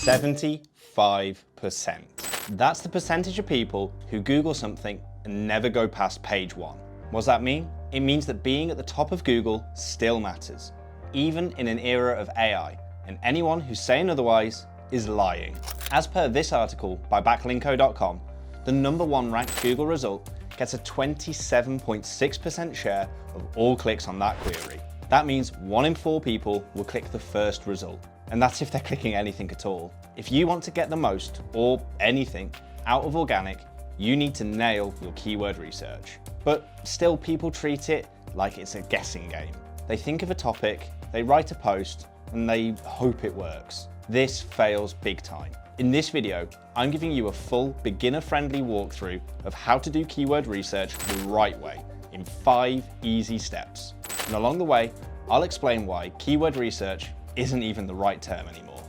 75%. That's the percentage of people who Google something and never go past page 1. What does that mean? It means that being at the top of Google still matters, even in an era of AI, and anyone who's saying otherwise is lying. As per this article by backlinko.com, the #1 ranked Google result gets a 27.6% share of all clicks on that query. That means 1 in 4 people will click the first result, and that's if they're clicking anything at all. If you want to get the most, or anything, out of organic, you need to nail your keyword research. But still, people treat it like it's a guessing game. They think of a topic, they write a post, and they hope it works. This fails big time. In this video, I'm giving you a full beginner-friendly walkthrough of how to do keyword research the right way in 5 easy steps. And along the way, I'll explain why keyword research isn't even the right term anymore.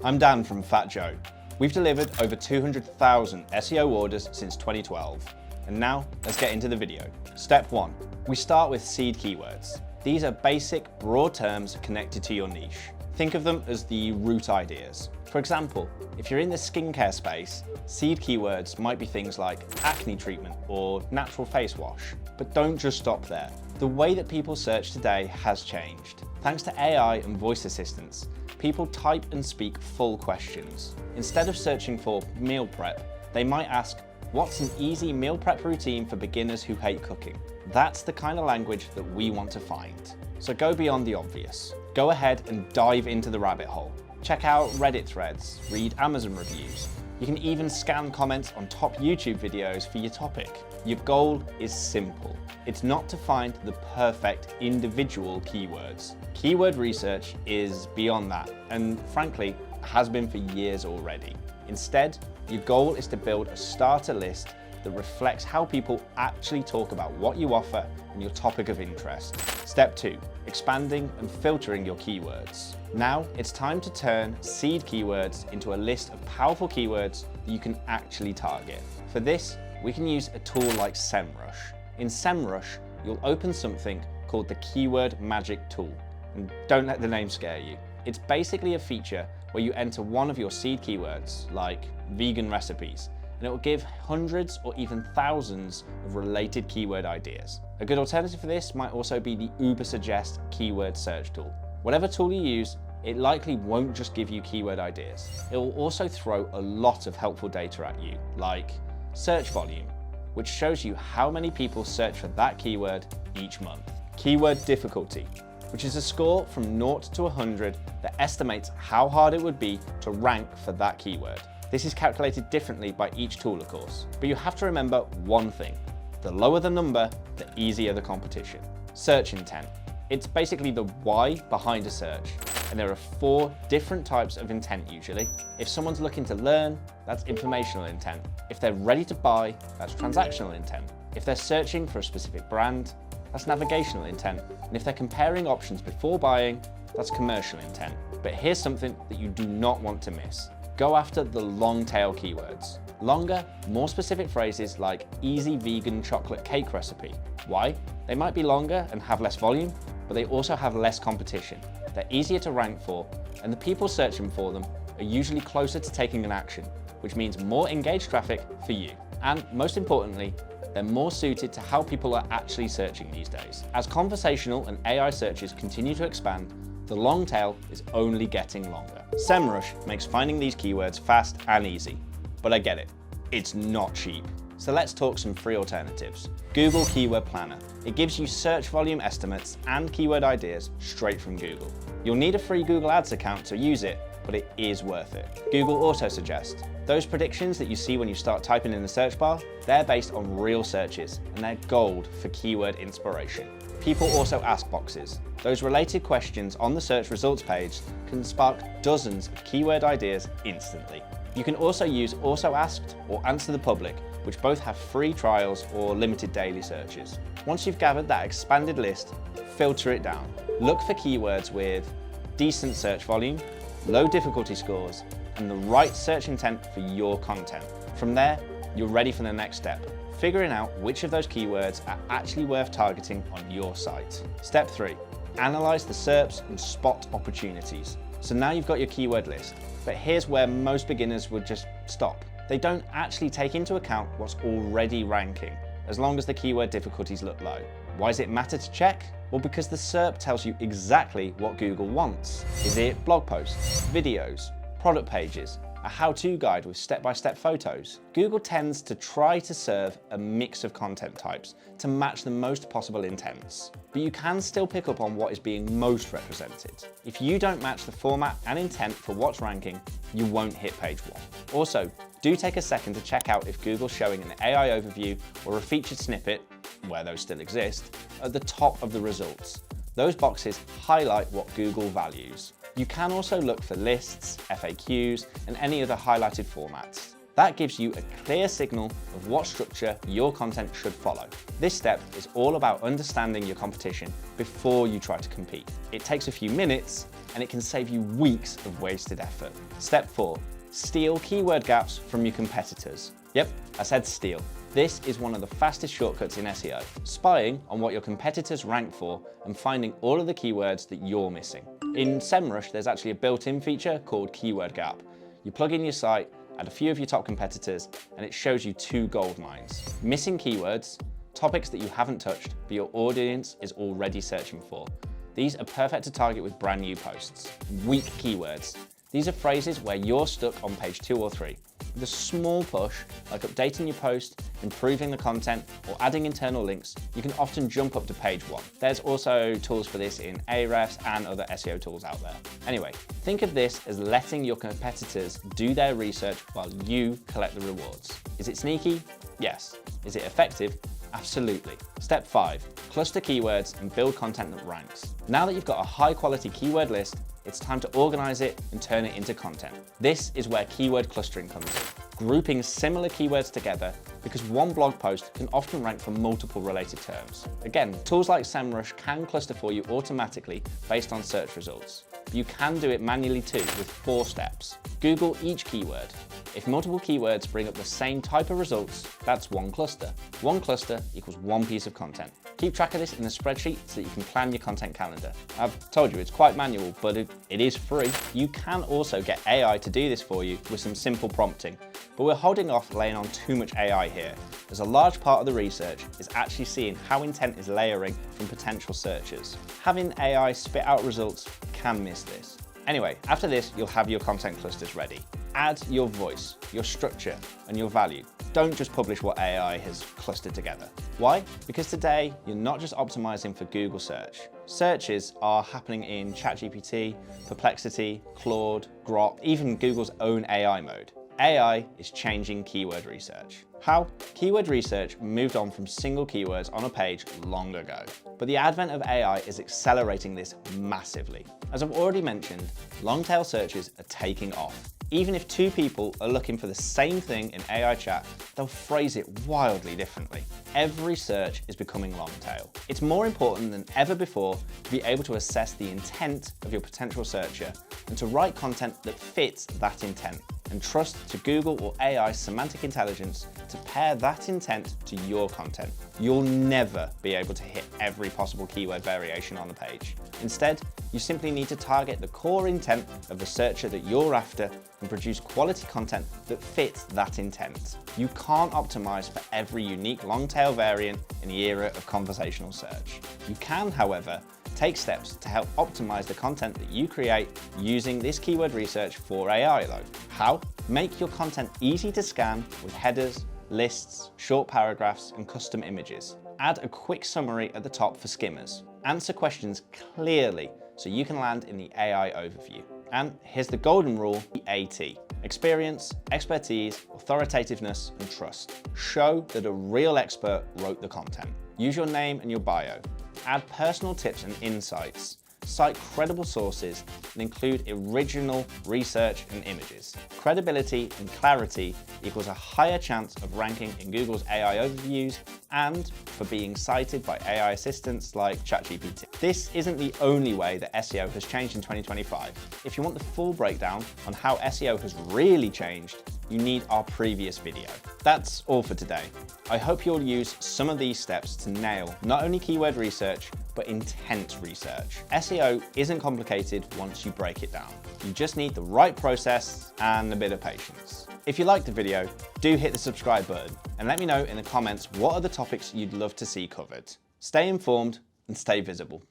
I'm Dan from fatjoe. We've delivered over 200,000 SEO orders since 2012. And now, let's get into the video. Step 1. We start with seed keywords. These are basic, broad terms connected to your niche. Think of them as the root ideas. For example, if you're in the skincare space, seed keywords might be things like acne treatment or natural face wash. But don't just stop there. The way that people search today has changed. Thanks to AI and voice assistants, people type and speak full questions. Instead of searching for meal prep, they might ask, what's an easy meal prep routine for beginners who hate cooking? That's the kind of language that we want to find. So go beyond the obvious. Go ahead and dive into the rabbit hole. Check out Reddit threads, read Amazon reviews. You can even scan comments on top YouTube videos for your topic. Your goal is simple. It's not to find the perfect individual keywords. Keyword research is beyond that, and frankly, has been for years already. Instead, your goal is to build a starter list that reflects how people actually talk about what you offer and your topic of interest. Step 2, expanding and filtering your keywords. Now it's time to turn seed keywords into a list of powerful keywords that you can actually target. For this, we can use a tool like SEMrush. In SEMrush, you'll open something called the Keyword Magic tool. And don't let the name scare you. It's basically a feature where you enter one of your seed keywords, like vegan recipes, and it will give hundreds or even thousands of related keyword ideas. A good alternative for this might also be the Ubersuggest keyword search tool. Whatever tool you use, it likely won't just give you keyword ideas. It will also throw a lot of helpful data at you, like search volume, which shows you how many people search for that keyword each month. Keyword difficulty, which is a score from 0 to 100 that estimates how hard it would be to rank for that keyword. This is calculated differently by each tool, of course, but you have to remember one thing. The lower the number, the easier the competition. Search intent. It's basically the why behind a search, and there are 4 different types of intent usually. If someone's looking to learn, that's informational intent. If they're ready to buy, that's transactional intent. If they're searching for a specific brand, that's navigational intent. And if they're comparing options before buying, that's commercial intent. But here's something that you do not want to miss. Go after the long tail keywords. Longer, more specific phrases like easy vegan chocolate cake recipe. Why? They might be longer and have less volume, but they also have less competition. They're easier to rank for, and the people searching for them are usually closer to taking an action, which means more engaged traffic for you. And most importantly, they're more suited to how people are actually searching these days. As conversational and AI searches continue to expand, the long tail is only getting longer. SEMrush makes finding these keywords fast and easy, but I get it, it's not cheap. So let's talk some free alternatives. Google Keyword Planner. It gives you search volume estimates and keyword ideas straight from Google. You'll need a free Google Ads account to use it, but it is worth it. Google Autosuggest. Those predictions that you see when you start typing in the search bar, they're based on real searches, and they're gold for keyword inspiration. People also ask boxes. Those related questions on the search results page can spark dozens of keyword ideas instantly. You can also use Also Asked or Answer the Public, which both have free trials or limited daily searches. Once you've gathered that expanded list, filter it down. Look for keywords with decent search volume, low difficulty scores, and the right search intent for your content. From there, you're ready for the next step, figuring out which of those keywords are actually worth targeting on your site. Step 3, analyze the SERPs and spot opportunities. So now you've got your keyword list, but here's where most beginners would just stop. They don't actually take into account what's already ranking, as long as the keyword difficulties look low. Why does it matter to check? Well, because the SERP tells you exactly what Google wants. Is it blog posts, videos, product pages, a how-to guide with step-by-step photos? Google tends to try to serve a mix of content types to match the most possible intents. But you can still pick up on what is being most represented. If you don't match the format and intent for what's ranking, you won't hit page 1. Also, do take a second to check out if Google's showing an AI overview or a featured snippet, where those still exist, at the top of the results. Those boxes highlight what Google values. You can also look for lists, FAQs, and any other highlighted formats. That gives you a clear signal of what structure your content should follow. This step is all about understanding your competition before you try to compete. It takes a few minutes, and it can save you weeks of wasted effort. Step 4. Steal keyword gaps from your competitors. Yep, I said steal. This is one of the fastest shortcuts in SEO, spying on what your competitors rank for and finding all of the keywords that you're missing. In SEMrush, there's actually a built-in feature called Keyword Gap. You plug in your site, add a few of your top competitors, and it shows you 2 gold mines. Missing keywords, topics that you haven't touched, but your audience is already searching for. These are perfect to target with brand new posts. Weak keywords. These are phrases where you're stuck on page 2 or 3. With a small push, like updating your post, improving the content, or adding internal links, you can often jump up to page 1. There's also tools for this in Ahrefs and other SEO tools out there. Anyway, think of this as letting your competitors do their research while you collect the rewards. Is it sneaky? Yes. Is it effective? Absolutely. Step 5, cluster keywords and build content that ranks. Now that you've got a high quality keyword list, it's time to organize it and turn it into content. This is where keyword clustering comes in. Grouping similar keywords together, because one blog post can often rank for multiple related terms. Again, tools like SEMrush can cluster for you automatically based on search results. But you can do it manually too with 4 steps. Google each keyword. If multiple keywords bring up the same type of results, that's one cluster. One cluster equals one piece of content. Keep track of this in a spreadsheet so that you can plan your content calendar. I've told you it's quite manual, but it is free. You can also get AI to do this for you with some simple prompting, but we're holding off laying on too much AI here, as a large part of the research is actually seeing how intent is layering from potential searchers. Having AI spit out results can miss this. Anyway, after this, you'll have your content clusters ready. Add your voice, your structure, and your value. Don't just publish what AI has clustered together. Why? Because today, you're not just optimizing for Google search. Searches are happening in ChatGPT, Perplexity, Claude, Grok, even Google's own AI mode. AI is changing keyword research. How? Keyword research moved on from single keywords on a page long ago, but the advent of AI is accelerating this massively. As I've already mentioned, long-tail searches are taking off. Even if 2 people are looking for the same thing in AI chat, they'll phrase it wildly differently. Every search is becoming long tail. It's more important than ever before to be able to assess the intent of your potential searcher and to write content that fits that intent, and trust to Google or AI's semantic intelligence to pair that intent to your content. You'll never be able to hit every possible keyword variation on the page. Instead, you simply need to target the core intent of the searcher that you're after and produce quality content that fits that intent. You can't optimize for every unique long-tail variant in the era of conversational search. You can, however, take steps to help optimize the content that you create using this keyword research for AI though. How? Make your content easy to scan with headers, lists, short paragraphs, and custom images. Add a quick summary at the top for skimmers. Answer questions clearly so you can land in the AI overview. And here's the golden rule, the AT. Experience, expertise, authoritativeness, and trust. Show that a real expert wrote the content. Use your name and your bio. Add personal tips and insights. Cite credible sources and include original research and images. Credibility and clarity equals a higher chance of ranking in Google's AI overviews and for being cited by AI assistants like ChatGPT. This isn't the only way that SEO has changed in 2025. If you want the full breakdown on how SEO has really changed, you need our previous video. That's all for today. I hope you'll use some of these steps to nail not only keyword research, but intense research. SEO isn't complicated once you break it down. You just need the right process and a bit of patience. If you liked the video, do hit the subscribe button and let me know in the comments what are the topics you'd love to see covered. Stay informed and stay visible.